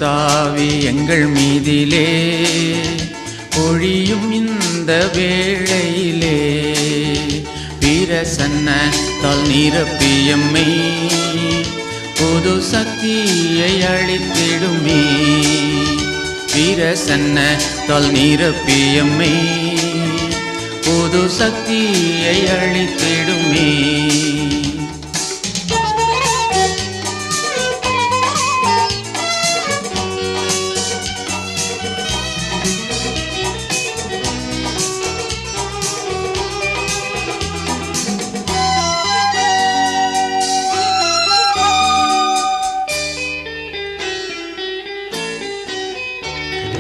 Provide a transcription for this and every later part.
பரிசுத்தாவி எங்கள் மீதிலே பொழியும் இந்த வேளையிலே பிரசன்னத்தால் நிரப்பியம்மை புது சக்தியை அளித்திடுமே. பிரசன்னத்தால் நிரப்பியம்மை புது சக்தியை அளித்திடுமே.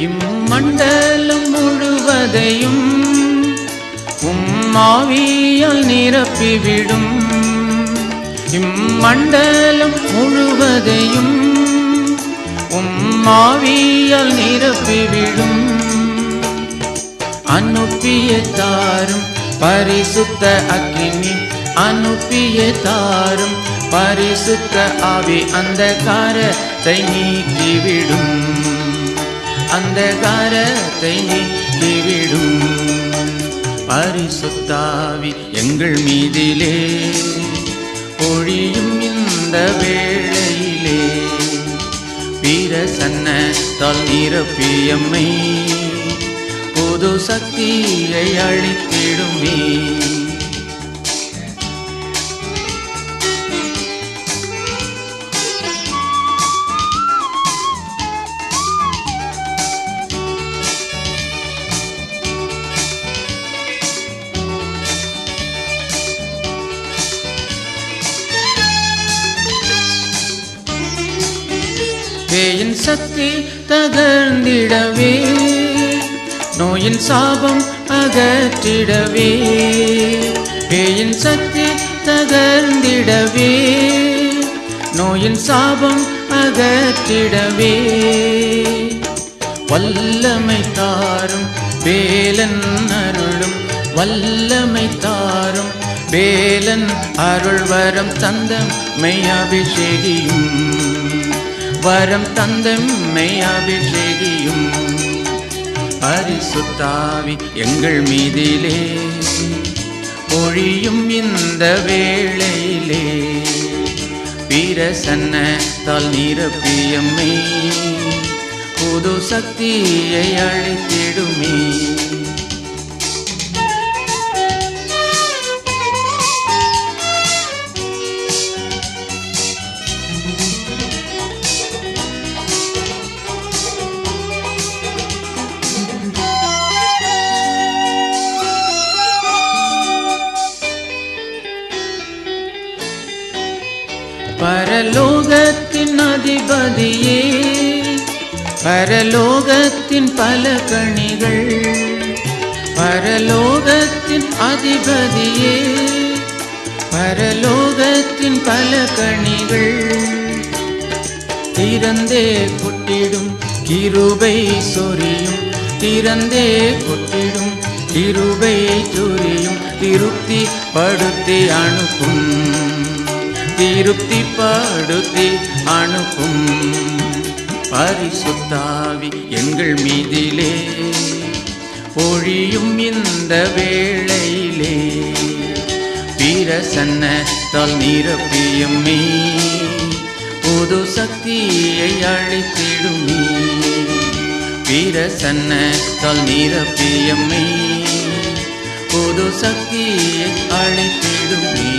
இம்மண்டலம் முழுவதையும் ஆவியால் நிரப்பிவிடும். இம்மண்டலம் முழுவதையும் ஆவியால் நிரப்பிவிடும். அனுப்பிய தாரும் பரிசுத்த அக்கினி, அனுப்பிய தாரும் பரிசுத்த ஆவி அந்தகாரத்தை நீக்கிவிடும். அந்தகாரத்தை நீக்கிவிடும். பரிசுத்தாவி எங்கள் மீதிலே பொழியும் இந்த வேளையிலே பிரசன்னத்தால் நிரப்பியம்மை புது சக்தியை அளித்திடுமே. பேயின் சக்தி தகர்ந்திடவே, நோயின் சாபம் அகற்றிடவே. பேயின் சக்தி தகர்ந்திடவே, நோயின் சாபம் அகற்றிடவே. வல்லமை தாரும் வேலன் அருளும், வல்லமை தாரும் வேலன் அருள் வரம் தந்தம்மை அபிஷேகியும். வரம் தந்தம்மை அபிஷேகியும். பரிசுத்தாவி எங்கள் மீதிலே பொழியும் இந்த வேளையிலே பிரசன்னத்தால் நிரப்பியம்மை புது சக்தியை அளித்திடுமே. பரலோகத்தின் அதிபதியே, பரலோகத்தின் பல கனிகள். பரலோகத்தின் அதிபதியே, பரலோகத்தின் பல கனிகள். திறந்தே கொட்டிடும் கிருபை சொரியும், திறந்தே கொட்டிடும் கிருபை சொரியும். திருப்தி படுத்தி அனுப்பும், திருப்தி படுத்தி அனுப்பும். பரிசுத்தாவி எங்கள் மீதிலே பொழியும் இந்த வேளையிலே பிரசன்னத்தால் நிரப்பியம்மை புது சக்தியை அளித்திடுமே. பிரசன்னத்தால் நிரப்பியம்மை புது சக்தியை அளித்திடுமே.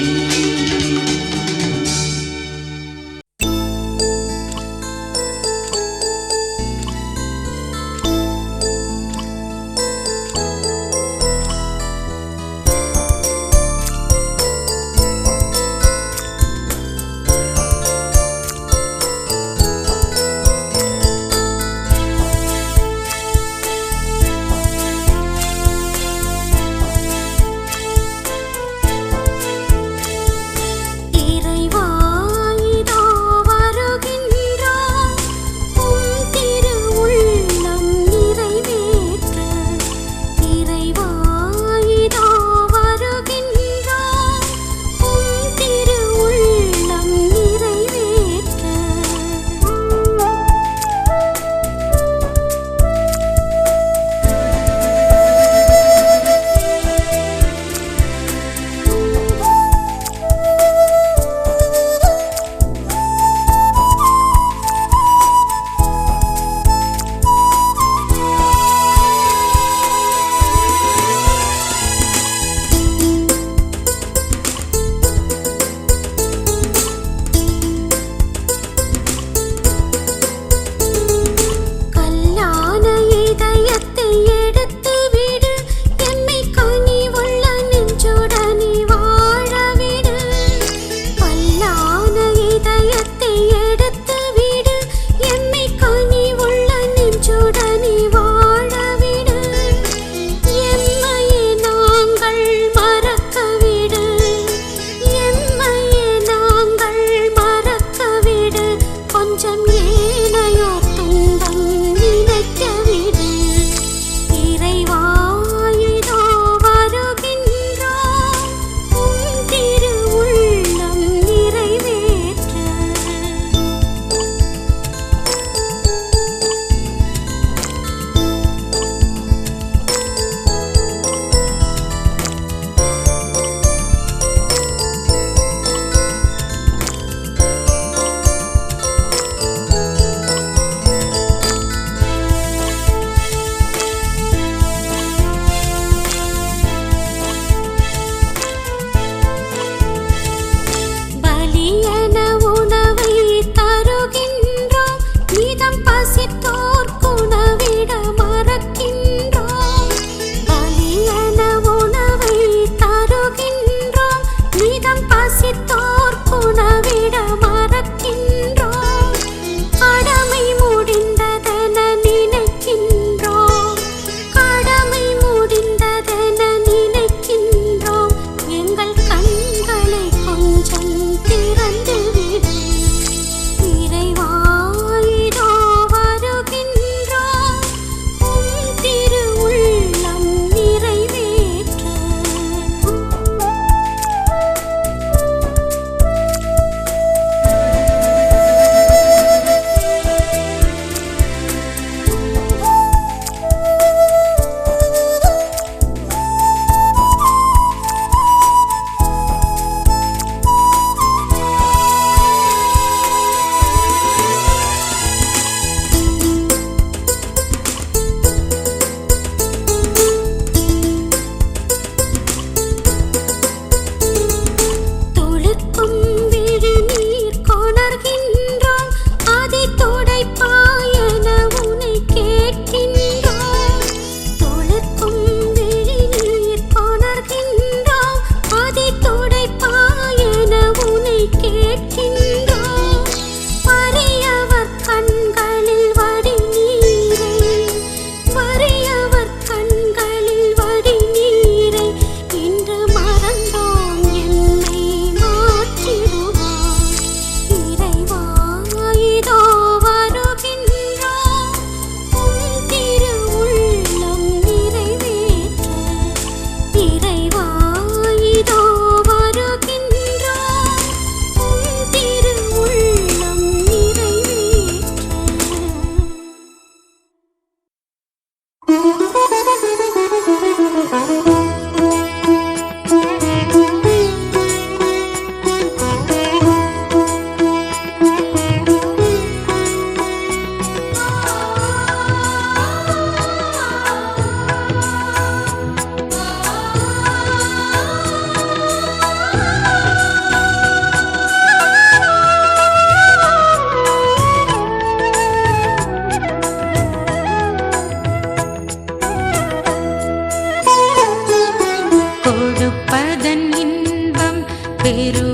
கொடுப்பதன் இன்பம் பெறுவதில்லை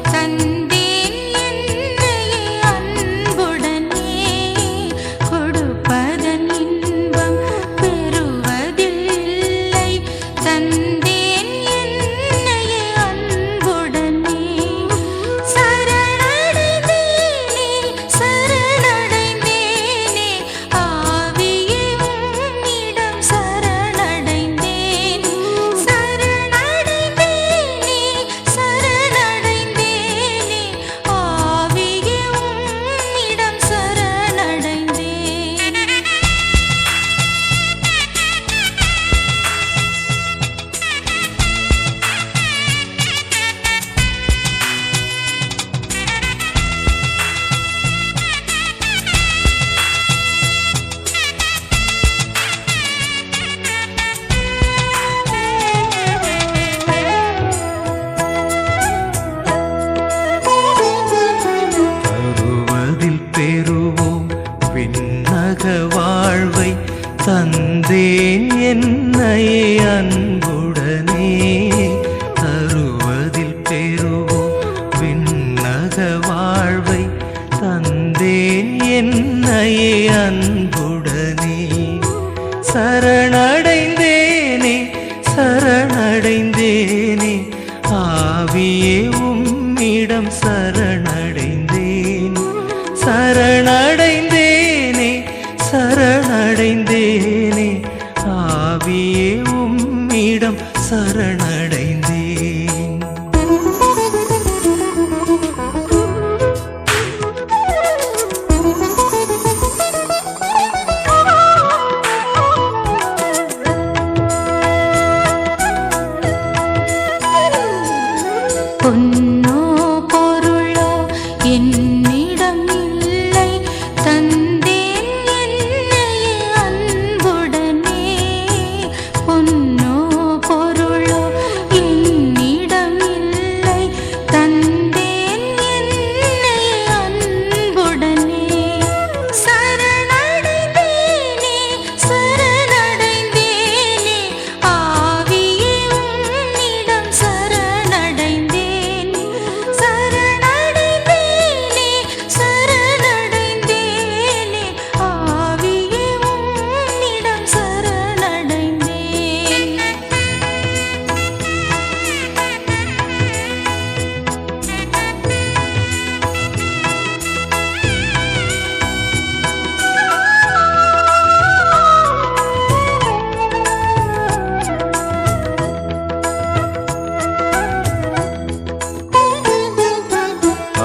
தந்தேன் என்னையே அன்புடனே கொடுப்பதன் இன்பம் பெறுவதில்லை தந்தேன் என்னையே அன்புடனே சரணடைந்தேனே சரணடைந்தேனே ஆவியே உம்மிடம் சரணடைந்தேன் சரணடைந்தேனே சரணடைந்தேனே ஆவியே உம்மிடம் சரணடைந்தேன் தருவதில் பெறுவோம் விண்ணக வாழ்வை தந்தேன் என்னையே அன்புடனே தருவதில் பெறுவோம் விண்ணக வாழ்வை தந்தேன் என்னையே அன்புடனே சரணடைந்தேனே சரணடைந்தேனே ஆவியே உம்மிடம் சரணடைந்தேன் சரணடைந்தேனே சரணடைந்தேனே ஆவியே உம்மிடம் சரணடைந்தேன் பொன்னோ பொருளோ என்னிடம் இல்லை தந்தேன் என்னையே அன்புடனே பொன்னோ பொருளோ என்னிடம் இல்லை தந்தேன் என்னையே அன்புடனே சரணடைந்தேனே சரணடைந்தேனே ஆவியே உம்மிடம் சரணடைந்தேன் சரணடைந்தேனே சரணடைந்தேனே ஆவியே உம்மிடம் சரணடைந்தேன்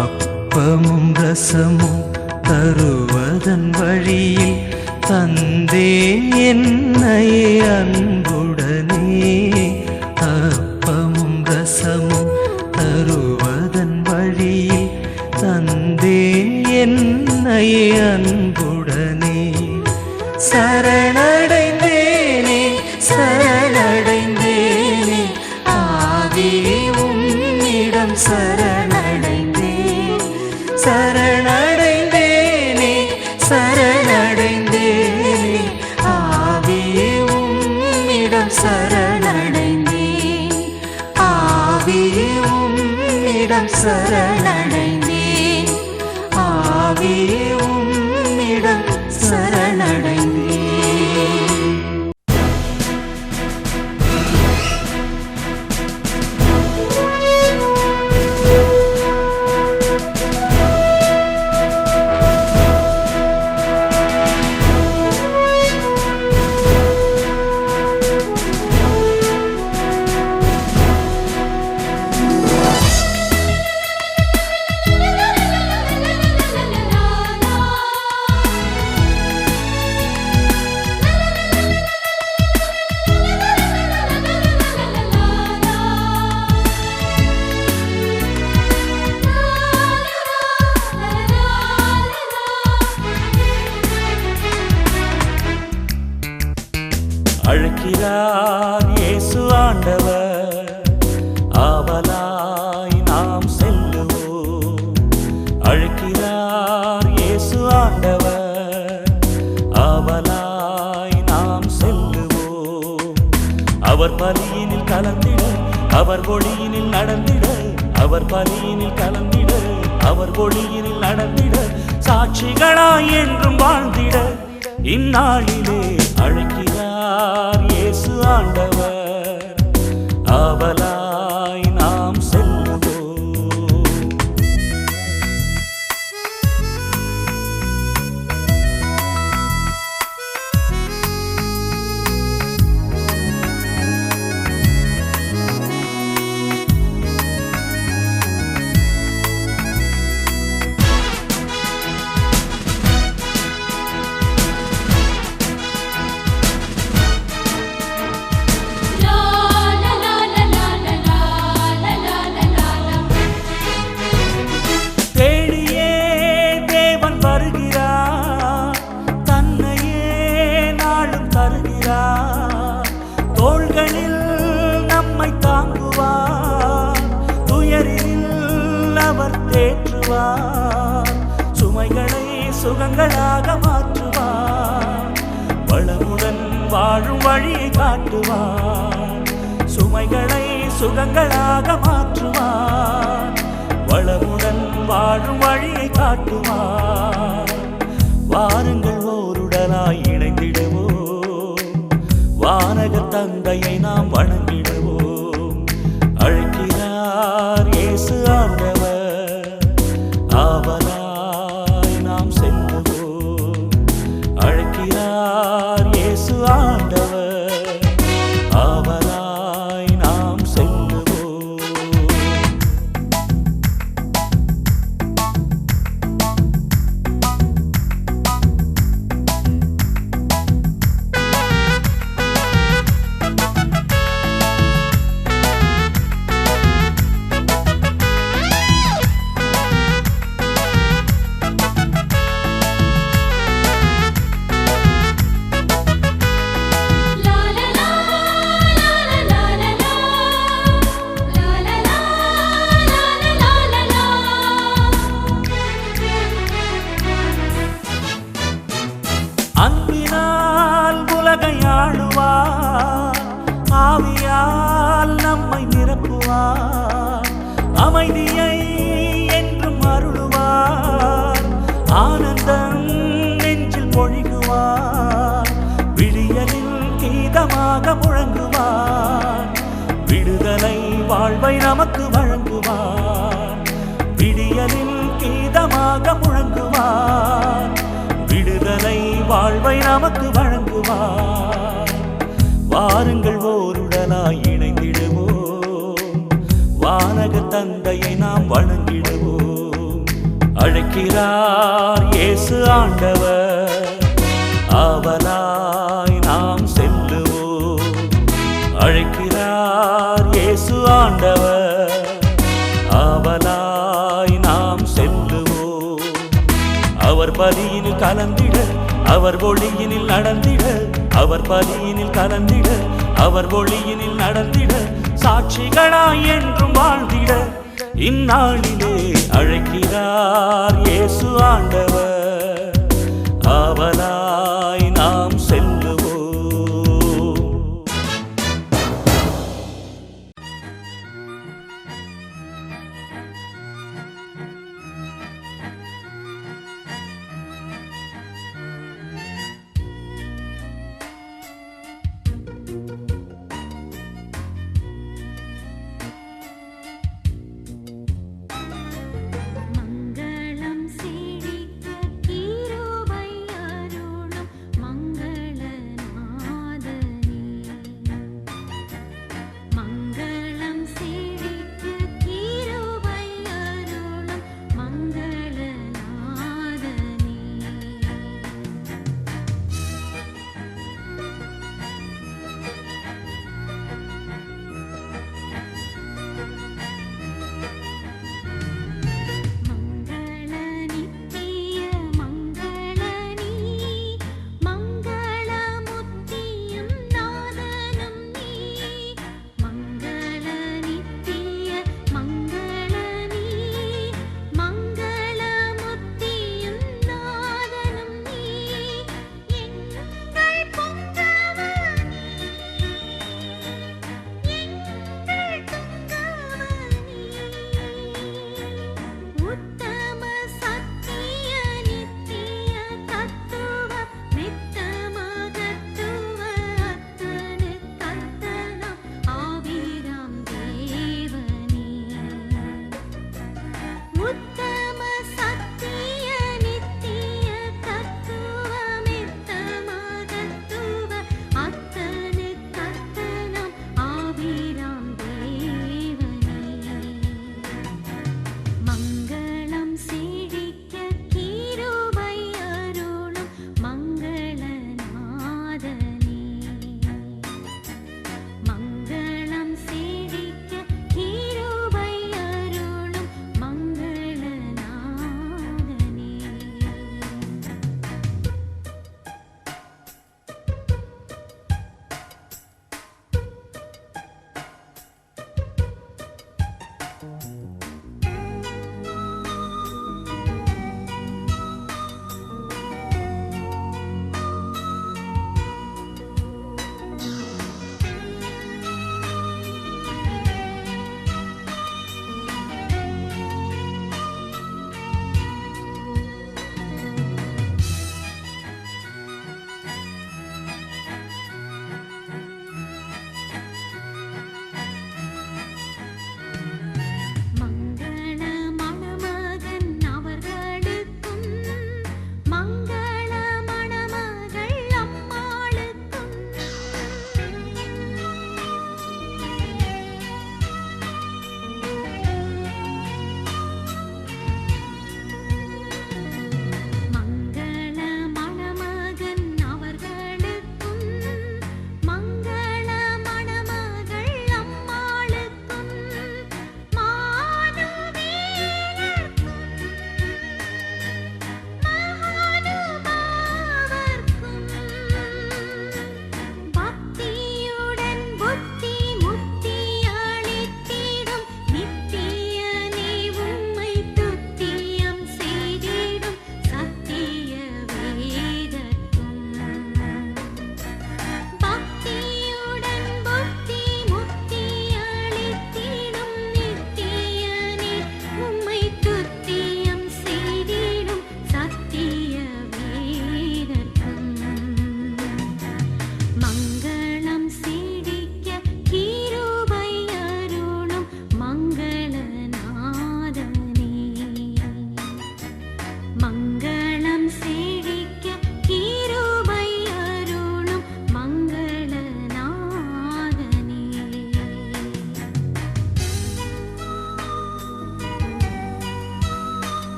அப்பமும் ரசமும் தருவதன் வழியில் தந்தேன் என்னையே அன்புடனே அப்பமும் ரசமும் தருவதன் வழியில் தந்தேன் என்னையே அன்புடனே சரணடைந்தேனே சரணடைந்தேனே ஆவியே உம்மிடம் சரணடைந்தேன் சரணடைந்தேனே சரணடைந்தேனே ஆவியே உம்மிடம் சரணடைந்தேன் ஆவியே உம்மிடம் சரணடைந்தேன் ஆவியே உம்மிடம் சரணடைந்தேன் அழைக்கிறார் இயேசு ஆண்டவர், ஆவலாய் நாம் செல்லுவோம். அழைக்கிறார் இயேசு ஆண்டவர், ஆவலாய் நாம் செல்லுவோம். அவர் பலியினில் கலந்திட அவர் ஒளியினில் நடந்திட அவர் பலியினில் கலந்திட அவர் ஒளியினில் நடந்திட சாட்சிகளாய் என்றும் வாழ்ந்திட இந்நாளிலே அழைக்கிறார் இயேசு ஆண்டவர் ஆவலாய் நாம் செல்லுவோம். தேடியே தேவன் வருகிறார், தன்னையே நாளும் தருகிறார். தோள்களில் நம்மை தாங்குவார், துயரில் அவர் தேற்றுவார். சுமைகளை சுகங்களாக மாற்றுவார், வளமுடன் வாழும் வழியை காட்டுவார். சுமைகளை சுகங்களாக மாற்றுவார், வளமுடன் வாழும் வழியை காட்டுவார். வாருங்கள் ஓருடலாய் இணைந்திடுவோம், வானக தந்தையை நாம் வணங்கிடுவோம். அழைக்கிறார் இயேசு ஆண்டவர் ஆவலாய் நாம் செல்லுவோம். அழைக்கிறார் இயேசு ஆண்டவர் ஆவலாய் நாம் செல்லுவோம். அன்பினால் உலகை ஆளுவார், ஆவியால் நம்மை நிரப்புவார். அமைதியை என்றும் அருளுவார், ஆனந்தம் நெஞ்சில் பொழிகுவார். விடியலில் கீதமாக முழங்குவார், விடுதலை வாழ்வை நமக்கு வழங்குவார். விடியலில் கீதமாக முழங்குவார், விடுதலை வாழ்வை நமக்கு வழங்குவார். வாருங்கள் ஓருடலாய் இணைந்திடுவோம், வானக தந்தையை நாம் வணங்கிடுவோம். அழைக்கிறார் இயேசு ஆண்டவர் ஆவலாய் நாம் செல்லுவோம். அழைக்கிறார் இயேசு ஆண்டவர் ஆவலாய் நாம் செல்லுவோம். அவர் பலியினில் கலந்திட அவர் ஒளியினில் நடந்திட அவர் பலியினில் கலந்திட அவர் ஒளியினில் நடந்திட சாட்சிகளாய் என்றும் வாழ்ந்திட இந்நாளிலே அழைக்கிறார் இயேசு ஆண்டவர் ஆவலாய் நாம் செல்லுவோம். மங்களம் செழிக்க கிருபை அருளும்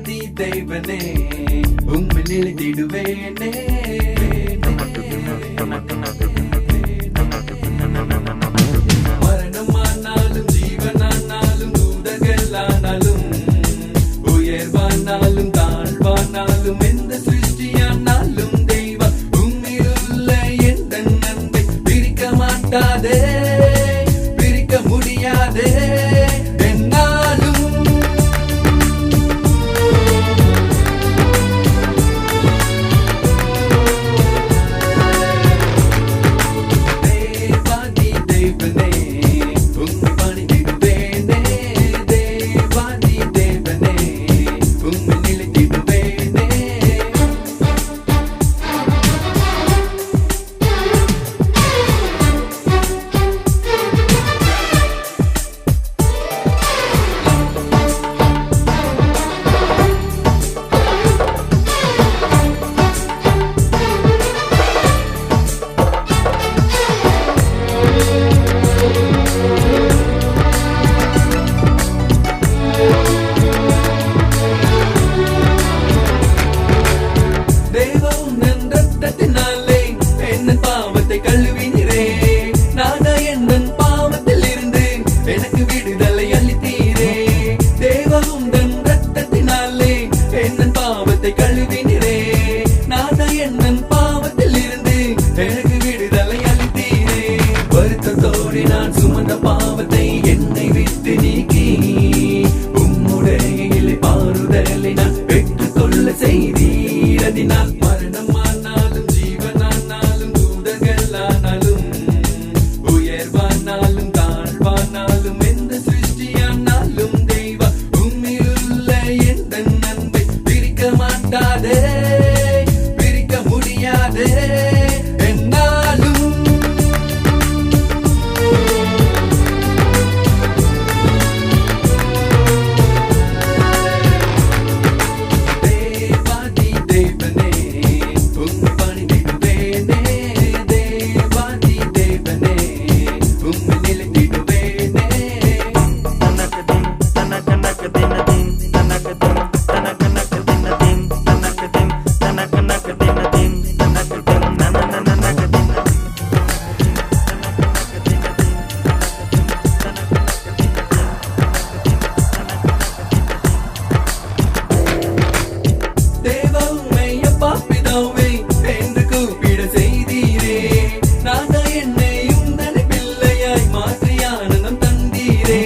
தேவாதி தேவனே உம்மை நிலைத்திடுவேனே. மரணமானாலும் ஜீவனானாலும் தூதர்களானாலும் உயர்வானாலும் தாழ்வானாலும் எந்த சிருஷ்டியானாலும் தெய்வா உம்மிலுள்ள எந்த நன்மை பிரிக்க மாட்டாதே, பிரிக்க முடியாதே என்னாலும். தேவாதி தேவனே உம்மை பணிந்திடுவேனே, தேவாதி தேவனே உம்மை நிலைத்திடுவேனே. தேவம் என் ரத்தத்தினாலே என் பாவத்தை கழுவினீரே. நானா என் பாவத்தில் இருந்து எனக்கு விடுதலை அளித்தீரே. தேவம் என் ரத்தத்தினாலே என் பாவத்தை கழுவினீரே. நானா என் பாவத்தில் இருந்து எனக்கு விடுதலை அளித்தீரே. வருத்தத்தோடு நான் சுமந்த பாவத்தை என்னை விட்டு நீக்கி உம்முடைய இலை பாருதலை நான் பெற்றுக்கொள்ள செய்தீர். அதனால் மரணமானாலும் ஜீவனானாலும் தூதர்களானாலும் உயர்வானாலும் தாழ்வானாலும் எந்த சிருஷ்டியானாலும் தெய்வா உம்மிலுள்ள எந்த நன்மை பிரிக்க மாட்டாதே, பிரிக்க முடியாதே என்னாலும். தேவாதி தேவனே உம்மை பணிந்திடுவேனே, தேவாதி தேவனே உம்மை நிலைத்திடுவேனே. தேவமே அப்பா பிதாவே என்று கூப்பிட செய்தீரே. நானா என்னை உந்தனை பிள்ளையாய் மாற்றி ஆனந்தம் தந்தீரே.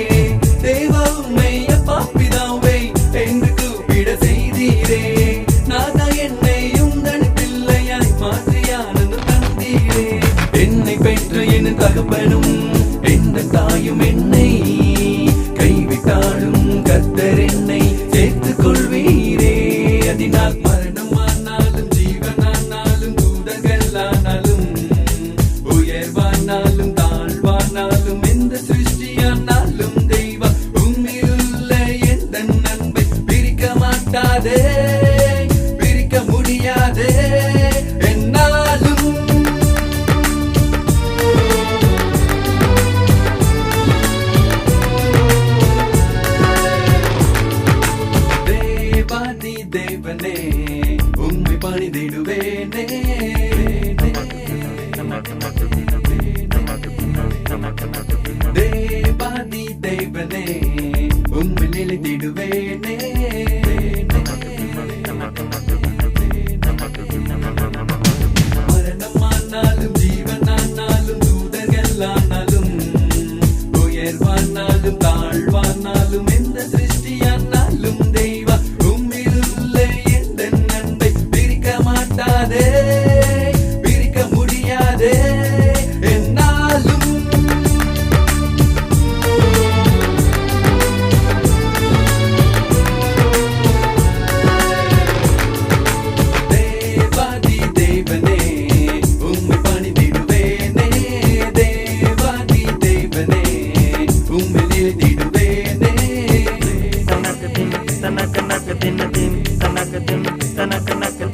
தேவமே அப்பா பிதாவே என்று கூப்பிட செய்தீரே. நானா என்னை உந்தனை பிள்ளையாய் மாற்றி ஆனந்தம் தந்தீரே. என்னை பெற்ற என் தகப்பனும் எந்த தாயும் என்னை கைவிட்டாலும் கர்த்தர் என்னை சேர்த்துக் கொள்வீரே. அதனால் மரணமானாலும் ஜீவனானாலும் தூதர்களானாலும் உயர்வானாலும் தாழ்வானாலும் எந்த சிருஷ்டியானாலும் தெய்வா உம்மிலுள்ள எந்த நன்மை பிரிக்க மாட்டாதே, பிரிக்க முடியாதே என்னாலும். தேவாதி தேவனே உம்மை பணிந்திடுவேனே. தேவாதி தேவனே உம்மை நிலைத்திடுவேனே. மரணமானாலும் ஜீவனானாலும் தூதர்களானாலும் உயர்வானாலும் தாழ்வானாலும் எந்த சிருஷ்டியானாலும் தெய்வா உம்மிலுள்ள எந்த நன்மை பிரிக்க மாட்டாதே, பிரிக்க முடியாதே என்னாலும். தேவாதி தேவனே உம்மை பணிந்திடுவேனே, தேவாதி தேவனே உம்மை நிலைத்திடுவேனே. தனக்கு தின் தனக்கு நக்கு தின்ன தின் தனக்கு தின் தனக்கு நக்கு